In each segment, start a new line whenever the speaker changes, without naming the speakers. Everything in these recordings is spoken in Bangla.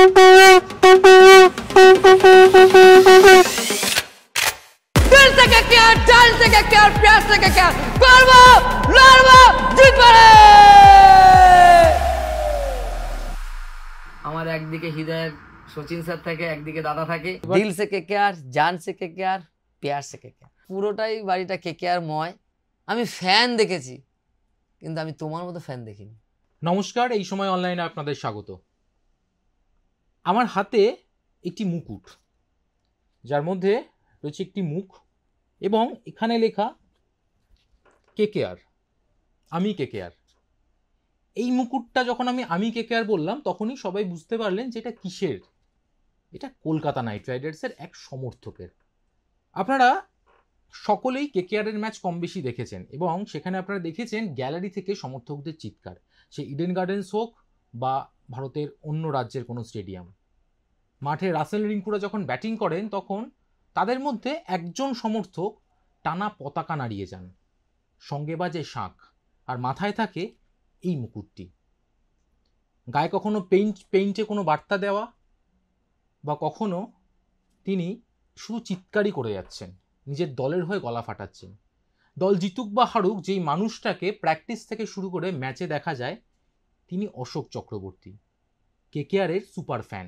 আমার একদিকে হৃদয়ের সচিন স্যার থাকে, একদিকে দাদা থাকে। দিল সে কেকেআর, জান সে কেকেআর, প্যার সে কেকেআর, পুরোটাই বাড়িটা কেকেআর ময়। আমি ফ্যান দেখেছি, কিন্তু আমি তোমার মতো ফ্যান দেখিনি।
নমস্কার, এই সময় অনলাইনে আপনাদের স্বাগত। আমার হাতে একটি মুকুট, যার মধ্যে রয়েছে একটি মুখ এবং এখানে লেখা কেকেআর, আমি কেকেআর। এই মুকুটটা যখন আমি কেকেআর বললাম, তখনই সবাই বুঝতে পারলেন যে এটা কিসের। এটা কলকাতা নাইট রাইডার্সের এক সমর্থকের। আপনারা সকলেই কেকেআরের ম্যাচ কম বেশি দেখেছেন এবং সেখানে আপনারা দেখেছেন গ্যালারি থেকে সমর্থকদের চিৎকার, সে ইডেন গার্ডেন্স হোক বা ভারতের অন্য রাজ্যের কোনো স্টেডিয়াম। মাঠে রাসেল রিঙ্কুরা যখন ব্যাটিং করেন, তখন তাদের মধ্যে একজন সমর্থক টানা পতাকা নাড়িয়ে যান, সঙ্গে বাজে শাঁখ, আর মাথায় থাকে এই মুকুটটি। গায়ে কখনো পেইন্টে কোনো বার্তা দেওয়া, বা কখনো তিনি শুধু চিৎকারই করে যাচ্ছেন, নিজের দলের হয়ে গলা ফাটাচ্ছেন। দল জিতুক বা হারুক, যেই মানুষটাকে প্র্যাকটিস থেকে শুরু করে ম্যাচে দেখা যায়, তিনি অশোক চক্রবর্তী, কেকেআরের সুপার ফ্যান।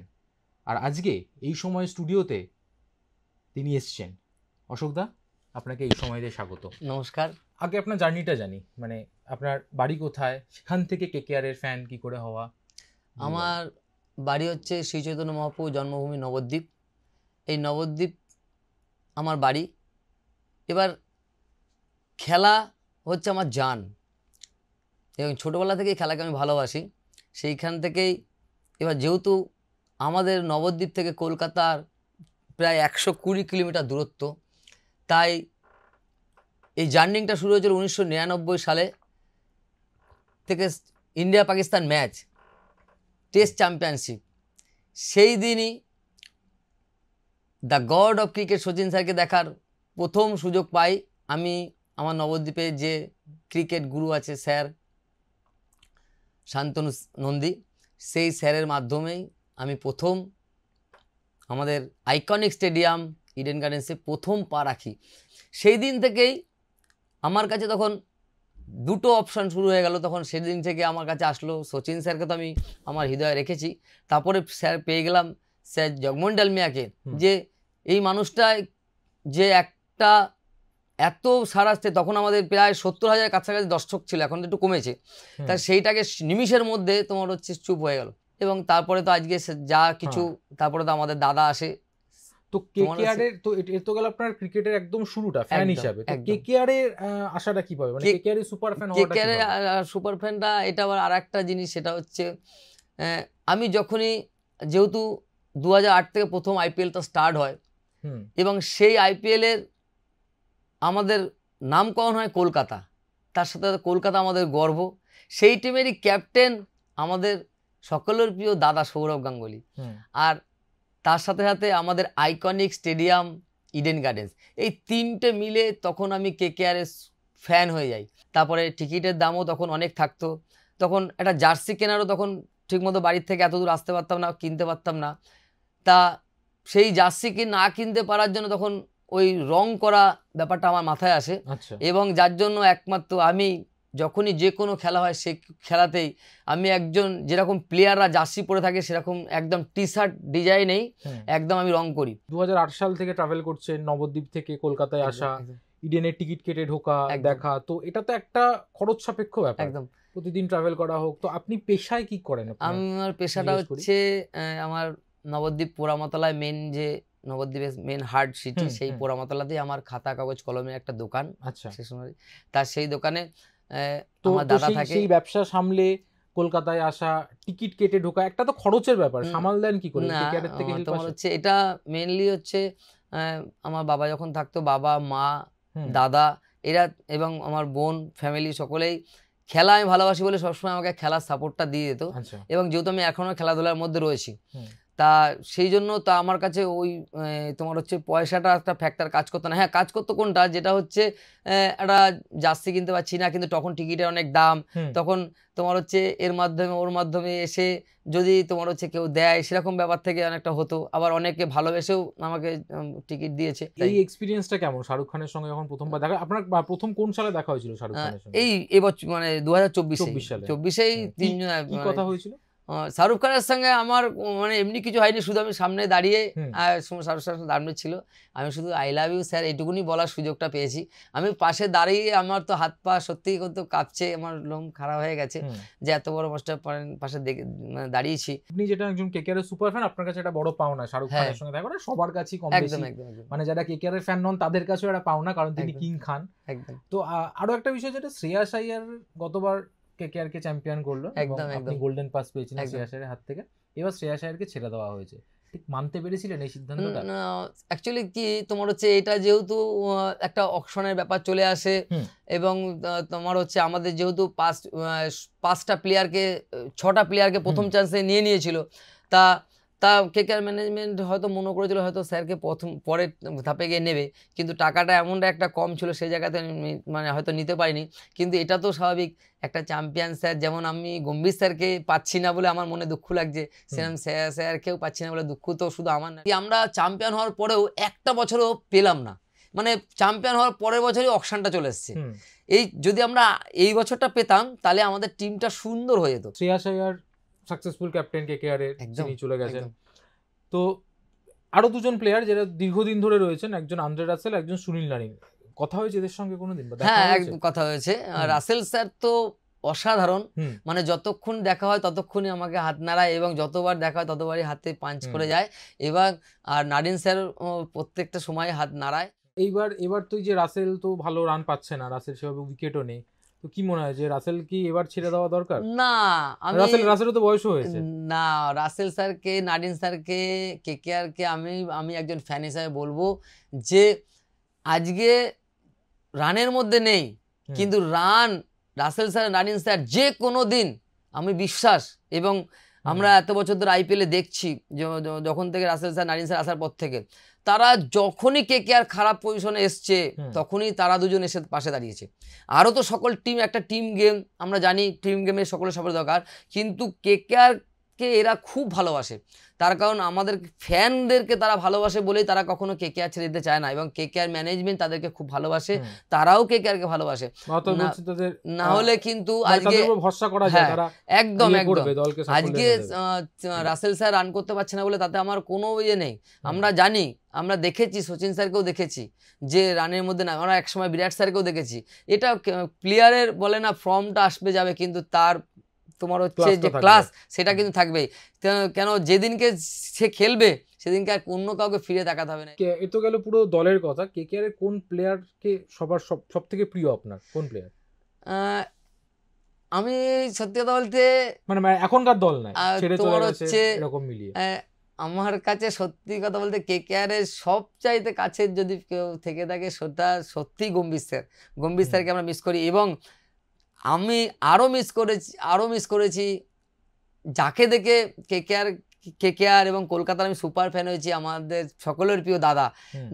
আর আজকে এই সময় স্টুডিওতে তিনি এসছেন। অশোকদা, আপনাকে এই সময়তে স্বাগত।
নমস্কার।
আগে আপনার জার্নিটা জানি, মানে আপনার বাড়ি কোথায়, সেখান থেকে কেকেআরের ফ্যান কি করে হওয়া।
আমার বাড়ি হচ্ছে শ্রী চৈতন্য মহাপ্রভু জন্মভূমি নবদ্বীপ। এই নবদ্বীপ আমার বাড়ি। এবার খেলা হচ্ছে আমার জান, এবং ছোটোবেলা থেকেই খেলাকে আমি ভালোবাসি। সেইখান থেকেই এবার যেহেতু আমাদের নবদ্বীপ থেকে কলকাতার প্রায় 120 কিলোমিটার দূরত্ব, তাই এই জার্নিংটা শুরু হয়েছিল 1999 সালে থেকে। India Pakistan match, test championship, সেই দিনই the god of cricket Sachin স্যারকে দেখার প্রথম সুযোগ পাই আমি। আমার নবদ্বীপে যে ক্রিকেট গুরু আছে স্যার শান্তনু নন্দী, সেই স্যারের মাধ্যমেই আমি প্রথম আমাদের আইকনিক স্টেডিয়াম ইডেন গার্ডেন্সে প্রথম পা রাখি। সেই দিন থেকেই আমার কাছে তখন দুটো অপশান শুরু হয়ে গেল। তখন সেদিন থেকে আমার কাছে আসলো সচিন স্যারকে, তো আমি আমার হৃদয়ে রেখেছি। তারপরে স্যার পেয়ে গেলাম স্যার জগমোহন ডালমিয়াকে, যে এই মানুষটা যে একটা এত সারাস্তে, তখন আমাদের প্রায় 70,000 কাছাকাছি দর্শক ছিল, এখন তো একটু কমেছে। তা সেইটাকে নিমিষের মধ্যে তোমার হচ্ছে চুপ হয়ে গেল। এবং তারপরে তো আজকে যা কিছু, তারপরে তো আমাদের দাদা আসে।
তো কেকেআরের তো এর তো গেল আপনার ক্রিকেটের একদম শুরুটা ফ্যান হিসাবে। তো কেকেআরের আশাটা কিভাবে, মানে কেকেআরের সুপার ফ্যান হওয়াটা?
কেকেআরের সুপার ফ্যানটা এটা আবার আরেকটা জিনিস। সেটা হচ্ছে আমি যখনই, যেহেতু 2008 থেকে প্রথম আইপিএলটা স্টার্ট হয়, এবং সেই আইপিএলের আমাদের নামকরণ হয় কলকাতা, তার সাথে কলকাতা আমাদের গর্ব। সেই টিমেরই ক্যাপ্টেন আমাদের সকলের প্রিয় দাদা সৌরভ গাঙ্গুলি, আর তার সাথে সাথে আমাদের আইকনিক স্টেডিয়াম ইডেন গার্ডেন্স, এই তিনটে মিলে তখন আমি কেকেআরের ফ্যান হয়ে যাই। তারপরে টিকিটের দামও তখন অনেক থাকতো। তখন একটা জার্সি কেনারও তখন ঠিকমতো বাড়ির থেকে এত দূর আসতে পারতাম না, কিনতে পারতাম না। তা সেই জার্সি না কিনতে পারার জন্য তখন ওই রং করা ব্যাপারটা আমার মাথায় আসে, এবং যার জন্য একমাত্র আমি যখনই যে কোনো খেলা হয় সেই খেলাতেই আমি একজন, যেরকম প্লেয়াররা জার্সি পরে থাকে সেরকম একদম টি শার্ট ডিজাইনেই একদম আমি রং করি।
2008 সাল থেকে ট্রাভেল করছেন, নবদ্বীপ থেকে কলকাতায় আসা, ইডেনের টিকিট কেটে ঢোকা, দেখা, তো এটা তো একটা খরচ সাপেক্ষ ব্যাপার, একদম প্রতিদিন ট্রাভেল করা হোক। তো আপনি পেশায় কি করেন?
আমার পেশাটা হচ্ছে আমার নবদ্বীপ পোড়ামতলায় মেন, যে নবদ্বীপের মেন হার্ট সিটি, সেই পোড়ামতলাতেই আমার খাতা কাগজ কলমের একটা দোকান। আচ্ছা, তার সেই দোকানে আমার দাদা থাকে। সেই ব্যবসা সামলে
কলকাতায় আসা, টিকিট কেটে ঢোকা, একটা তো খরচের ব্যাপার, সামাল দেন কি করে?
তোমার হচ্ছে এটা মেনলি হচ্ছে আমার বাবা যখন থাকতো, বাবা, মা, দাদা এরা এবং আমার বোন, ফ্যামিলি সকলেই খেলা আমি ভালোবাসি বলে সবসময় আমাকে খেলার সাপোর্টটা দিয়ে দিত। এবং যেহেতু আমি এখনো খেলাধুলার মধ্যে রয়েছি, তা সেই জন্য তা আমার কাছে ওই তোমার হচ্ছে পয়সাটা একটা ফ্যাক্টর কাজ করতো না। হ্যাঁ, কাজ করতো কোনটা, যেটা হচ্ছে একটা জার্সি কিনতে পারছি না, কিন্তু তখন টিকিটের অনেক দাম, তখন তোমার হচ্ছে এর মাধ্যমে ওর মাধ্যমে এসে যদি তোমার হচ্ছে কেউ দেয়, সেরকম ব্যাপার থেকে অনেকটা হতো। আবার অনেকে ভালোবেসেও আমাকে টিকিট দিয়েছে।
এই এক্সপিরিয়েন্সটা কেমন শাহরুখ খানের সঙ্গে যখন প্রথমবার দেখা? আপনার প্রথম কোন সালে দেখা হয়েছিল শাহরুখ খানের সঙ্গে?
এই এবছর মানে 2024
সালে।
24-এই
কি কথা হয়েছিল?
শাহরুখ খানের সঙ্গে আমার মানে এমনি কিছু হয়নি, শুধু আমি সামনে দাঁড়িয়ে শাহরুখ খানের দাঁড়ানো ছিল, আমি শুধু আই লাভ ইউ স্যার এইটুকুনি বলার সুযোগটা পেয়েছি। আমি পাশে দাঁড়িয়ে আমার তো হাত পা সত্যি কিন্তু কাঁপছে, আমার লোম খারাপ হয়ে গেছে যে এত বড় মাস্টার পাশে দাঁড়িয়েছি।
আপনি যেটা একজন কেকেআর এর সুপার ফ্যান, আপনার কাছে এটা বড় পাওনা শাহরুখ খানের সঙ্গে দেখা করা সবার কাছেই কম বেশি, মানে যারা কেকেআর এর ফ্যান নন তাদের কাছেও এটা পাওনা, কারণ তিনি কিং খান। একদম। তো আরো একটা বিষয় যেটা শ্রেয়াস আইয়ার গতবার কেকেআর কে চ্যাম্পিয়ন করলো, আপনি গোল্ডেন পাস পেয়েছিলেন শ্রেয়াস আইয়ারের হাত থেকে, এবার শ্রেয়াস আইয়ারকে ছেড়ে দেওয়া হয়েছে, ঠিক মানতে পেরেছিলেন এই সিদ্ধান্তটা?
অ্যাকচুয়ালি কি তোমার হচ্ছে এটা যেহেতু একটা অকশনের ব্যাপার চলে আসে, এবং তোমার হচ্ছে আমাদের যেহেতু 5টা প্লেয়ারকে 6টা প্লেয়ারকে প্রথম চান্সে নিয়েছিল, তা কেকেআর ম্যানেজমেন্ট হয়তো মনে করেছিল হয়তো স্যারকে পরের ধাপে গিয়ে নেবে, কিন্তু টাকাটা এমনটা একটা কম ছিল সেই জায়গাতে মানে হয়তো নিতে পারিনি। কিন্তু এটা তো স্বাভাবিক, একটা চ্যাম্পিয়ন স্যার, যেমন আমি গম্ভীর স্যারকে পাচ্ছি না বলে আমার মনে দুঃখ লাগছে, সেরকম স্যারকেও পাচ্ছি না বলে দুঃখ তো শুধু আমার না। আমরা চ্যাম্পিয়ন হওয়ার পরেও একটা বছরও পেলাম না, মানে চ্যাম্পিয়ন হওয়ার পরের বছরই অকশনটা চলে এসছে। এই যদি আমরা এই বছরটা পেতাম তাহলে আমাদের টিমটা সুন্দর হয়ে যেত।
Shreyas Iyer successful captain KKR এর, যিনি চলে গেছেন। তো আরো দুজন প্লেয়ার যারা দীর্ঘদিন ধরে রয়েছেন, একজন আন্দ্রে রাসেল, একজন সুনীল নারিন, কথা হয়েছে এদের সঙ্গে কোনোদিন?
হ্যাঁ, কথা হয়েছে। রাসেল স্যার তো অসাধারণ, মানে যতক্ষণ দেখা হয় ততক্ষণই আমাকে হাত নাড়ায়, এবং যতবার দেখা হয় ততবারই হাতে পাঞ্চ করে যায়, এবং আর নারিন স্যার প্রত্যেকটা সময় হাত নাড়ায়।
এবার তো যে রাসেল তো ভালো রান পাচ্ছে না, রাসেল সেভাবে উইকেটও নেই, তো কি মনে হয় যে রাসেল কি এবার ছেড়ে দেওয়া দরকার?
না,
রাসেলও তো বয়স হয়েছে।
না, রাসেল স্যারকে, নারিন স্যারকে, কেকেআর কে আমি একজন ফ্যান হিসাবে বলবো যে আজকে রানের মধ্যে নেই, কিন্তু run Russell sir, Narine sir যে কোনো দিন, আমি বিশ্বাস, এবং আমরা এত বছর ধরে আইপিএলে দেখছি যখন থেকে রাসেল স্যার, নারিন স্যার আসার পর থেকে, তারা যখনই কেকেআর খারাপ পজিশনে এসছে তখনই তারা দুজন এসে পাশে দাঁড়িয়েছে। আরও তো সকল টিম, একটা টিম গেম, আমরা জানি টিম গেমে সকলের সবার দরকার, কিন্তু কেকেআরকে এরা খুব ভালোবাসে, তার কারণ আমাদের ফ্যানদেরকে তারা ভালোবাসে বলেই তারা কখনো কেকেআর ছেড়ে দিতে চায় না, এবং কেকেআর ম্যানেজমেন্ট তাদেরকে খুব ভালোবাসে, তারাও কেকেআরকে ভালোবাসে, না হলে কিন্তু আজকে একদম আজকে রাসেল স্যার রান করতে পারছে না বলে তাতে আমার কোনো ইয়ে নেই। আমরা জানি, আমরা দেখেছি, সচিন স্যারকেও দেখেছি যে রানের মধ্যে না, আমরা একসময় বিরাট স্যারকেও দেখেছি, এটা প্লেয়ারের বলে না ফর্মটা আসবে যাবে, কিন্তু তার তোমার হচ্ছে যে ক্লাস সেটা কিন্তু থাকবেই, কেন যেদিনকে সে খেলবে সেদিনকে আর অন্য কাউকে ফিরে তাকাতে হবে না।
এ তো গেল পুরো দলের কথা, কেকেআর এর কোন প্লেয়ারকে সব থেকে প্রিয় আপনার? কোন প্লেয়ার?
আমি সত্যি কথা বলতে মানে
এখনকার দল নাই, ছেড়ে চলে গেছে এরকম মিলিয়ে,
আমার কাছে সত্যি কথা বলতে কেকেআর এর সবচাইতে কাছের যদি কেউ থেকে থাকে সেটা সত্যি গম্ভীর স্যারকে আমরা মিস করি, এবং আমি আরও মিস করেছি যাকে দেখে কেকেআর এবং কলকাতার আমি সুপার ফ্যান হয়েছি, আমাদের সকলের প্রিয়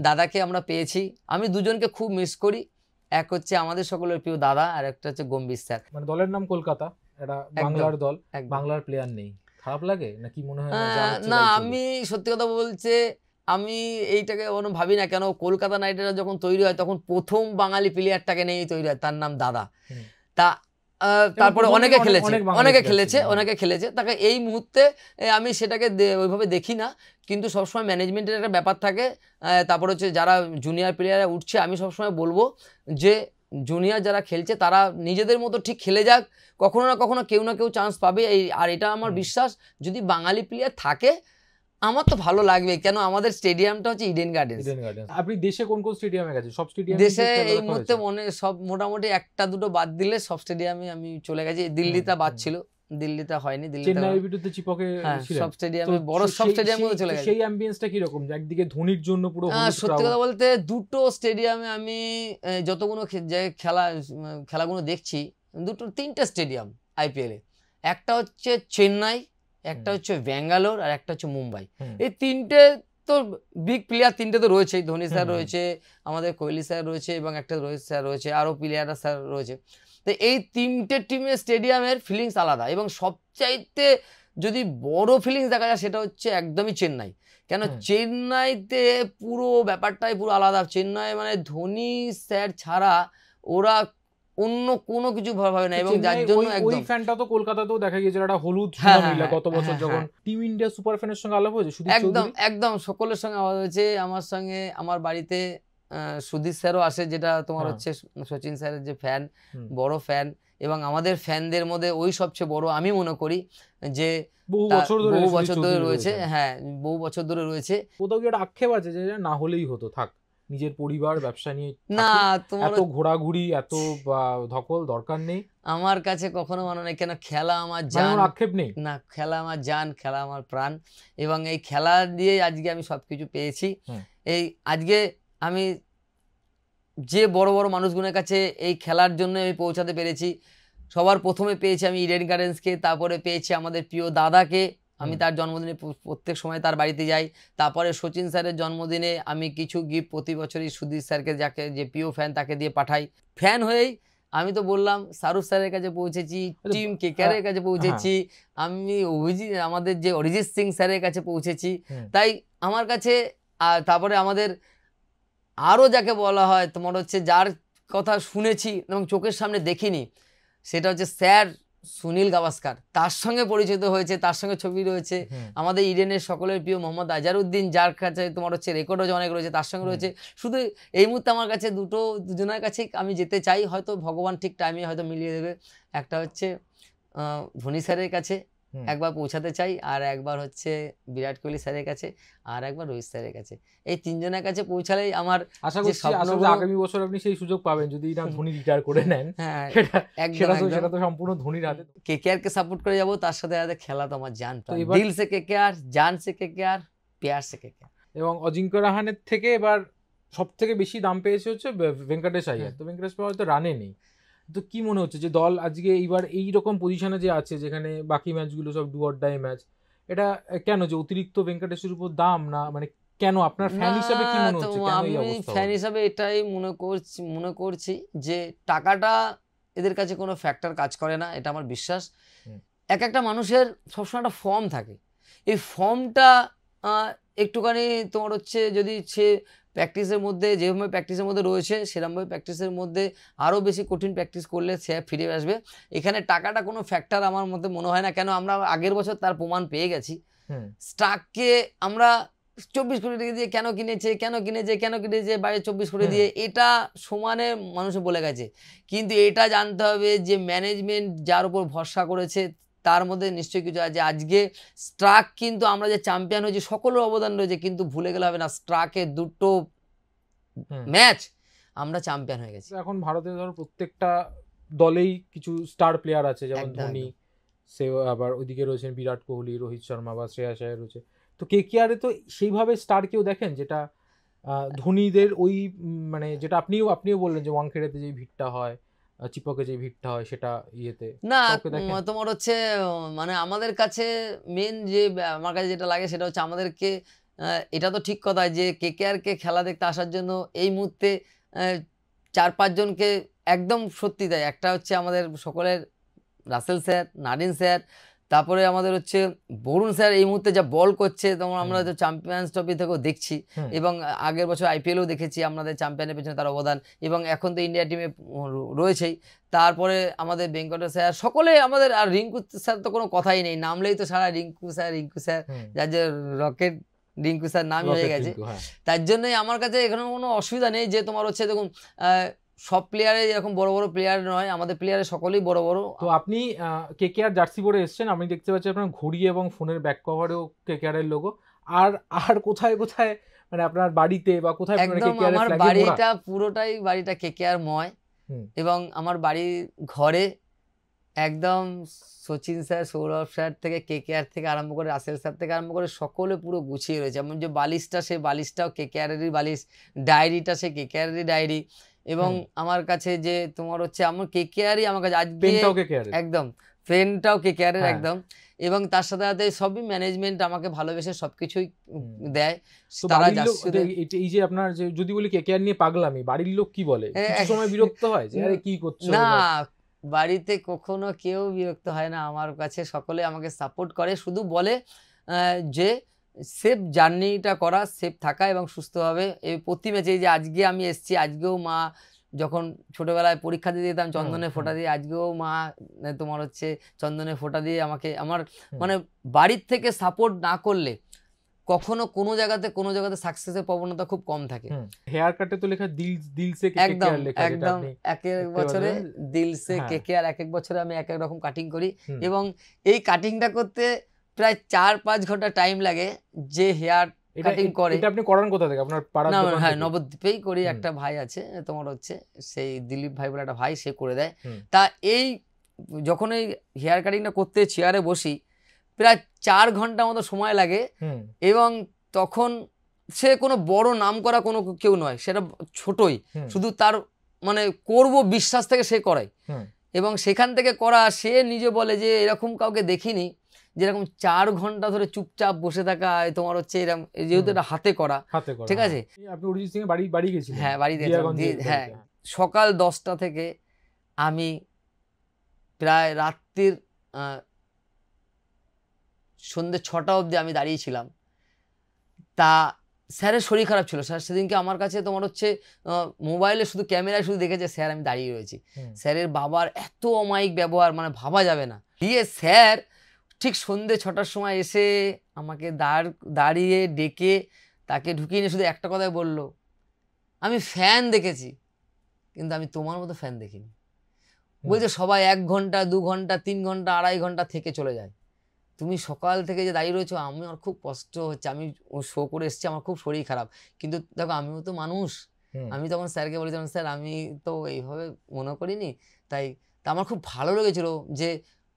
দাদাকে আমরা পেয়েছি। আমি দুজনকে খুব মিস করি, এক হচ্ছে আমাদের সকলের প্রিয় দাদা, আর একটা হচ্ছে গম্ভীর স্যার।
মানে দলের নাম কলকাতা, এটা বাংলার দল, বাংলার প্লেয়ার নেই, খারাপ লাগে নাকি মনে হয়?
না, আমি সত্যি কথা বলছে, আমি এইটাকে কোনো ভাবি না, কেন কলকাতা নাইট রাইডার্স যখন তৈরি হয় তখন প্রথম বাঙালি প্লেয়ারটাকে নিয়েই তৈরি হয়, তার নাম দাদা। তা তারপরে অনেকে খেলেছে, তাকে এই মুহূর্তে আমি সেটাকে ওইভাবে দেখি না, কিন্তু সবসময় ম্যানেজমেন্টের একটা ব্যাপার থাকে। তারপর হচ্ছে যারা জুনিয়র প্লেয়াররা উঠছে, আমি সবসময় বলবো যে জুনিয়র যারা খেলছে তারা নিজেদের মতো ঠিক খেলে যাক, কখনো না কখনো কেউ না কেউ চান্স পাবে, আর এটা আমার বিশ্বাস। যদি বাঙালি প্লেয়ার থাকে আমার তো ভালো লাগবে, কেন আমাদের স্টেডিয়ামটা হচ্ছে ইডেন গার্ডেন্স।
আপনি দেশে কোন কোন স্টেডিয়ামে গেছেন? সব স্টেডিয়ামে?
দেশে এই মুহূর্তে সব মোটামুটি একটা দুটো বাদ দিলে সব স্টেডিয়ামে আমি চলে গেছি। দিল্লিতে বাদ ছিল, দিল্লিতে হয়নি,
চেন্নাইয়ের বিরুদ্ধে চিপকে ছিলেন,
সব স্টেডিয়ামে, বড় সব স্টেডিয়ামে চলে গেছে।
সেই অ্যাম্বিয়েন্সটা কি রকম? একদিকে ধোনির জন্য পুরো,
সত্যি কথা বলতে দুটো স্টেডিয়ামে আমি যতগুলো খেলাগুলো দেখছি, তিনটে স্টেডিয়াম আইপিএল এ, একটা হচ্ছে চেন্নাই, একটা হচ্ছে ব্যাঙ্গালোর, আর একটা হচ্ছে মুম্বাই। এই তিনটে তো বিগ প্লেয়ার, তিনটে তো রয়েছেই। ধোনি স্যার রয়েছে, আমাদের কোহলি স্যার রয়েছে, এবং একটা রোহিত স্যার রয়েছে, আরও প্লেয়াররা স্যার রয়েছে। তো এই তিনটে টিমের স্টেডিয়ামের ফিলিংস আলাদা, এবং সবচাইতে যদি বড় ফিলিংস দেখা যায় সেটা হচ্ছে একদমই চেন্নাই। কেন চেন্নাইতে পুরো ব্যাপারটাই পুরো আলাদা। চেন্নাই মানে ধোনি স্যার ছাড়া ওরা অন্য কোনো কিছু ভাবে না, এবং যার জন্য
ওই ফ্যানটা তো কলকাতাতেও দেখা গিয়েছিল একটা হলুদ সুনামিলা গত বছর যখন টিম ইন্ডিয়া সুপার ফ্যানের সঙ্গে আলাপ হয়েছে।
একদম একদম সকলের সঙ্গে আলাপ হয়েছে। আমার সঙ্গে আমার বাড়িতে সুধীর স্যারও আসে, যেটা তোমার হচ্ছে সচিন স্যারের যে ফ্যান, বড় ফ্যান, এবং আমাদের ফ্যানদের মধ্যে ওই সবচেয়ে বড় আমি মনে করি, যে
বহু বছর
ধরে রয়েছে। হ্যাঁ, বহু বছর ধরে রয়েছে।
কোথাও কি একটা আক্ষেপ আছে যে না হলেই হতো, থাক, নিজের পরিবার ব্যবসা নিয়ে
না, তোমার
এত ঘোরাঘুরি এত ধকল দরকার নেই।
আমার কাছে কখনো মনে নেই, কেন খেলা আমার জান,
আক্ষেপ নেই
না, খেলা আমার জান, খেলা আমার প্রাণ, এবং এই খেলা দিয়ে আজকে আমি সবকিছু পেয়েছি। এই আজকে আমি যে বড় বড় মানুষগুলোর কাছে এই খেলার জন্য আমি পৌঁছাতে পেরেছি। সবার প্রথমে পেয়েছি আমি ইডেন গার্ডেন্সকে, তারপরে পেয়েছি আমাদের প্রিয় দাদাকে, আমি তার জন্মদিনে প্রত্যেক সময় তার বাড়িতে যাই। তারপরে সচিন স্যারের জন্মদিনে আমি কিছু গিফট প্রতি বছরই সুধীর স্যারকে, যাকে যে প্রিয় ফ্যান, তাকে দিয়ে পাঠাই। ফ্যান হয়েই আমি তো বললাম শাহরুখ স্যারের কাছে পৌঁছেছি, টিম কেকেআরের কাছে পৌঁছেছি, আমি আমাদের যে অরিজিৎ সিং স্যারের কাছে পৌঁছেছি। তাই আমার কাছে তারপরে আমাদের আরও যাকে বলা হয় তোমার হচ্ছে, যার কথা শুনেছি এবং চোখের সামনে দেখিনি, সেটা হচ্ছে স্যার সুনীল গাভাস্কার। তার সঙ্গে পরিচিত হয়েছে, তার সঙ্গে ছবি রয়েছে। আমাদের ইডেনের সকলের প্রিয় মোহাম্মদ আজহারউদ্দিন, যার কাছে তোমার হচ্ছে রেকর্ডও অনেক রয়েছে, তার সঙ্গে রয়েছে। শুধু এই মুহূর্তে আমার কাছে দুজনের কাছে আমি যেতে চাই, হয়তো ভগবান ঠিক টাইমে হয়তো মিলিয়ে দেবে। একটা হচ্ছে ধোনি স্যারের কাছে একবার পৌঁছাতে চাই, আর একবার হচ্ছে বিরাট কোহলি স্যারের কাছে, আর একবার রোহিত স্যারের কাছে। এই তিনজনের কাছে পৌঁছালেই আমার
আশা করছি আগামী বছর আপনি সেই সুযোগ পাবেন, যদি না ধোনি রিটায়ার করে নেন। সেটা তো সম্পূর্ণ ধোনির হাতে।
কেকেআর কে সাপোর্ট করে যাব, তার সাথে সাথে খেলা তো আমার জান, দিল সে কেকেআর, জান সে কেকেআর, প্যার সে কেকেআর।
এবং অজিঙ্ক্য রাহানের থেকে এবার সব থেকে বেশি দাম পেয়েছে হচ্ছে ভেঙ্কটেশ আইয়ার। তো ভেঙ্কটেশ হয়তো রানে নেই, তো কি মনে হচ্ছে যে দল আজকে এইবার এইরকম পজিশনে যে আছে, যেখানে বাকি ম্যাচগুলো সব ডু অর ডাই ম্যাচ, এটা কেন যে অতিরিক্ত ভেঙ্কটেশের উপর দাম, না মানে কেন আপনার ফ্যান হিসেবে কি মনে হচ্ছে?
আমি ফ্যান হিসেবে এটাই মনে করছি যে টাকাটা এদের কাছে কোনো ফ্যাক্টর কাজ করে না, এটা আমার বিশ্বাস। একটা মানুষের সবসময় একটা ফর্ম থাকে, এই ফর্মটা একটুখানি তোমার হচ্ছে, যদি সে প্র্যাকটিসের মধ্যে যেভাবে প্র্যাকটিসের মধ্যে রয়েছে, সেরকমভাবে প্র্যাকটিসের মধ্যে আরও বেশি কঠিন প্র্যাকটিস করলে সে ফিরে আসবে। এখানে টাকাটা কোনো ফ্যাক্টর আমার মধ্যে মনে হয় না, কেন আমরা আগের বছর তার প্রমাণ পেয়ে গেছি। স্টার্ককে আমরা 24 কোটি টাকা দিয়ে কেন কিনেছে বাইরে 24 কোটি দিয়ে, এটা সমানে মানুষ বলে গেছে। কিন্তু এটা জানতে হবে যে ম্যানেজমেন্ট যার উপর ভরসা করেছে তার মধ্যে নিশ্চয়ই কিছু আছে। আজকে স্ট্রাক কিন্তু আমরা যে চ্যাম্পিয়ন হয়েছি সকলের অবদান রয়েছে, কিন্তু ভুলে গেলে হবে না, স্ট্রাকের দুটো ম্যাচ আমরা চ্যাম্পিয়ন হয়ে গেছি।
এখন ভারতের ধরো প্রত্যেকটা দলেই কিছু স্টার প্লেয়ার আছে, যেমন ধোনি, সে আবার ওইদিকে রয়েছেন বিরাট কোহলি, রোহিত শর্মা বা শ্রেয়াস আয়ার রয়েছে। তো কেকেআরে তো সেইভাবে স্টার কেউ দেখেন, যেটা ধোনিদের ওই মানে যেটা আপনিও বললেন যে ওয়াংখেড়েতে যে ভিড়টা হয়, চিপকে যে ভিড়টা হয়, সেটা ইয়েতে
না, তোমার হচ্ছে মানে আমাদের কাছে মেন যে আমার কাছে যেটা লাগে সেটা হচ্ছে আমাদেরকে, এটা তো ঠিক কথা যে কেকেআরকে খেলা দেখতে আসার জন্য এই মুহূর্তে 4-5 জনকে একদম সত্যি দেয়। একটা হচ্ছে আমাদের সকলের রাসেল স্যার, নারিন স্যার, তারপরে আমাদের হচ্ছে বরুণ স্যার এই মুহূর্তে যা বল করছে, তখন আমরা তো চ্যাম্পিয়ন্স ট্রফি থেকেও দেখছি, এবং আগের বছর আইপিএলও দেখেছি আমাদের চ্যাম্পিয়নের পেছনে তার অবদান, এবং এখন তো ইন্ডিয়া টিমে রয়েছেই। তারপরে আমাদের ভেঙ্কটেশ স্যার, সকলে আমাদের, আর রিঙ্কু স্যার তো কোনো কথাই নেই, নামলেই তো সারা রিঙ্কু স্যার, যার যে রকেট রিঙ্কু স্যার নাম হয়ে গেছে। তার জন্যই আমার কাছে এখানে কোনো অসুবিধা নেই যে তোমার হচ্ছে দেখুন সব প্লেয়ারে এরকম বড় বড় প্লেয়ার নয়, আমাদের প্লেয়ারে সকলেই বড় বড়।
তো আপনি কেকেআর জার্সি পরে এসেছেন, আমি দেখতে পাচ্ছি আপনার ঘড়ি এবং ফোনের ব্যাক কভারেও কেকেআর এর লোগো। আর কোথায় মানে আপনার বাড়িতে বা কোথায়?
একদম আমার বাড়িটা পুরোটাই বাড়িটা কেকেআরময়, এবং আমার বাড়ির ঘরে একদম সচিন স্যার, সৌরভ স্যার থেকে কেকেআর থেকে আরম্ভ করে রাসেল স্যার থেকে আরম্ভ করে সকলে পুরো গুছিয়ে রয়েছে। এমন যে বালিশটা, সেই বালিশটাও কেকেআরেরই বালিশ, ডায়েরিটা সে কেকেআরেরই ডায়েরি, এবং আমার কাছে যে তোমার হচ্ছে আমার কেকেআরই আমার কাছে আজকে একদম ফ্রেন্ডটাও কেকেআরের একদম, এবং তার সাথে সাথে সবই ম্যানেজমেন্ট আমাকে ভালোবেসে সবকিছুই দেয়। তারা
এই যে আপনার যে যদি বলি কেকেআর নিয়ে পাগলামি, বাড়ির লোক কি বলে? কিছু সময় বিরক্ত হয় যে আরে কি করছো?
না, বাড়িতে কখনো কেউ বিরক্ত হয় না আমার কাছে, সকলে আমাকে সাপোর্ট করে, শুধু বলে যে সেফ জার্নিটা করা, সেফ থাকা এবং সুস্থভাবে এই প্রতি ম্যাচে। যে আজকে আমি এসেছি, আজকেও মা যখন ছোটবেলায় পরীক্ষা দিয়ে দিতাম চন্দনের ফোঁটা দিয়ে, আজকেও মা তোমার হচ্ছে চন্দনের ফোঁটা দিয়ে আমাকে, আমার মানে বাড়ির থেকে সাপোর্ট না করলে কখনো কোনো জায়গাতে সাকসেসের প্রবণতা খুব কম থাকে।
হেয়ার কাটে তো লেখা দিল সে
একদম একদম, এক এক বছরে দিল সে কেকেআর, এক এক বছরে আমি এক এক রকম কাটিং করি, এবং এই কাটিংটা করতে প্রায় 4-5 ঘন্টা টাইম লাগে। যে হেয়ার কাটিং করে,
এটা আপনি করান কোথা থেকে? আপনার পাড়ার দোকান?
হ্যাঁ, নবদ্বীপেই করি। একটা ভাই আছে তোমার হচ্ছে সেই দিলীপ ভাই বলে একটা ভাই, সে করে দেয়। তা এই যখন এই হেয়ার কাটিংটা করতে চেয়ারে বসি, প্রায় 4 ঘন্টা মতো সময় লাগে, এবং তখন সে কোনো বড় নাম করা কোনো কেউ নয়, সেটা ছোটই, শুধু তার মানে করব বিশ্বাস থেকে সে করায়, এবং সেখান থেকে করা। সে নিজে বলে যে এরকম কাউকে দেখিনি যেরকম 4 ঘন্টা ধরে চুপচাপ বসে থাকা, তোমার হচ্ছে এরকম, যেহেতু এটা হাতে করা, ঠিক আছে।
আপনি অরিজিৎ সিং এর বাড়ি গেছিলেন?
হ্যাঁ, বাড়িতে, হ্যাঁ, সকাল 10টা থেকে আমি প্রায় রাত্রির সন্ধ্যে 6টা অবধি আমি দাঁড়িয়েছিলাম। তা স্যারের শরীর খারাপ ছিল, স্যার সেদিনকে আমার কাছে তোমার হচ্ছে মোবাইলে শুধু ক্যামেরায় শুধু দেখেছে স্যার আমি দাঁড়িয়ে রয়েছি। স্যারের বাবার এত অমায়িক ব্যবহার, মানে ভাবা যাবে না। দিয়ে স্যার ঠিক সন্ধ্যে 6টার সময় এসে আমাকে দাঁড়িয়ে ডেকে তাকে ঢুকিয়ে নিয়ে শুধু একটা কথাই বললো, আমি ফ্যান দেখেছি কিন্তু আমি তোমার মতো ফ্যান দেখিনি। বলছে সবাই 1 ঘন্টা 2 ঘন্টা 3 ঘন্টা 2.5 ঘন্টা থেকে চলে যায়, তুমি সকাল থেকে যে দাঁড়িয়ে রয়েছো, আমি আমার খুব কষ্ট হচ্ছে, আমি শো করে এসেছি, আমার খুব শরীর খারাপ, কিন্তু দেখো আমিও তো মানুষ। আমি তখন স্যারকে বলেছিলাম, স্যার আমি তো এইভাবে মনে করিনি, তাই আমার খুব ভালো লেগেছিল যে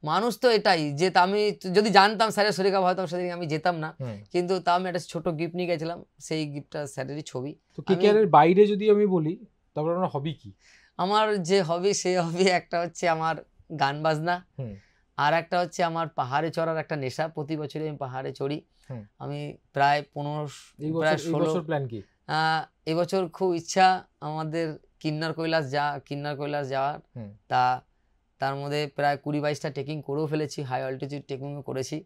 মানুষ তো এটাই, যে আমি যদি জানতাম স্যারের শরীর খারাপ হয়তো সেদিন আমি যেতাম না, কিন্তু তাও আমি একটা ছোট গিফট নিয়ে গেছিলাম, সেই গিফটটা স্যারেরই ছবি।
তো কেকেআরের বাইরে যদি আমি বলি, তারপর আমার হবি কি?
আমার যে হবি, সেই হবি একটা হচ্ছে আমার গান বাজনা, আর একটা হচ্ছে আমার পাহাড়ে চড়ার একটা নেশা। প্রতি বছরই আমি পাহাড়ে চড়ি। আমি প্রায় 15-16
প্ল্যান কি?
এবছর খুব ইচ্ছা আমাদের কিন্নার কৈলাস যাওয়ার। তার মধ্যে প্রায় 20-22টা ট্রেকিং করেও ফেলেছি, হাই অল্টিটিউড ট্রেকিং করেছি।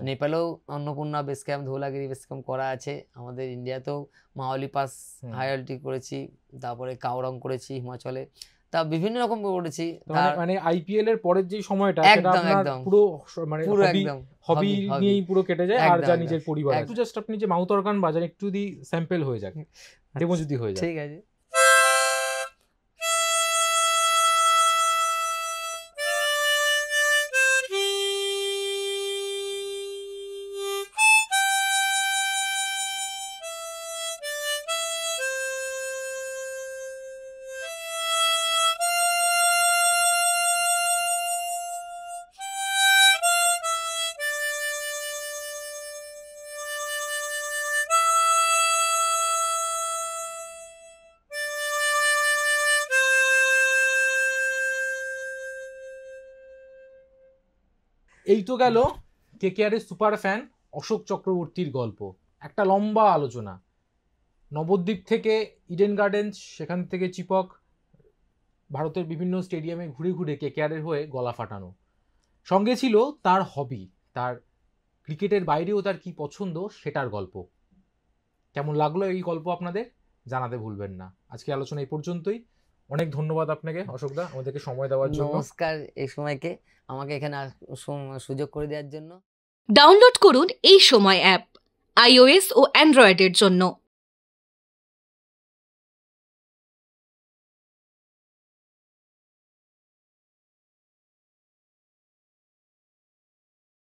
নেপালেও Annapurna base camp, Dhaulagiri base camp করা আছে। আমাদের ইন্ডিয়াতেও মাওলি পাস হাই অল্টিটিউড করেছি, তারপরে কাওরং করেছি হিমাচলে, তা বিভিন্ন রকম করেছি।
মানে আইপিএল এর পরের যে সময়টা, সেটা আপনার পুরো মানে হবি নিয়েই পুরো কেটে যায়, আর যা নিজের পরিবার। একটু জাস্ট আপনি যে মাউথ অর্গান বাজান, একটু যদি স্যাম্পল হয়ে যায়, ডেমো যদি হয়ে যায়।
ঠিক আছে।
এই তো গেল কেকেআরের সুপার ফ্যান অশোক চক্রবর্তীর গল্প। একটা লম্বা আলোচনা, নবদ্বীপ থেকে ইডেন গার্ডেন্স, সেখান থেকে চিপক, ভারতের বিভিন্ন স্টেডিয়ামে ঘুরে ঘুরে কেকেআরের হয়ে গলা ফাটানো। সঙ্গে ছিল তার হবি, তার ক্রিকেটের বাইরেও তার কি পছন্দ সেটার গল্প। কেমন লাগলো এই গল্প আপনাদের জানাতে ভুলবেন না। আজকে আলোচনা এই পর্যন্তই। অনেক ধন্যবাদ আপনাকে অশোকদা, আমাদেরকে সময় দেওয়ার জন্য।
নমস্কার, এই সময়কে আমাকে এখানে সুযোগ করে দেওয়ার জন্য।
ডাউনলোড করুন এই সময় অ্যাপ, iOS ও অ্যান্ড্রয়েডের জন্য।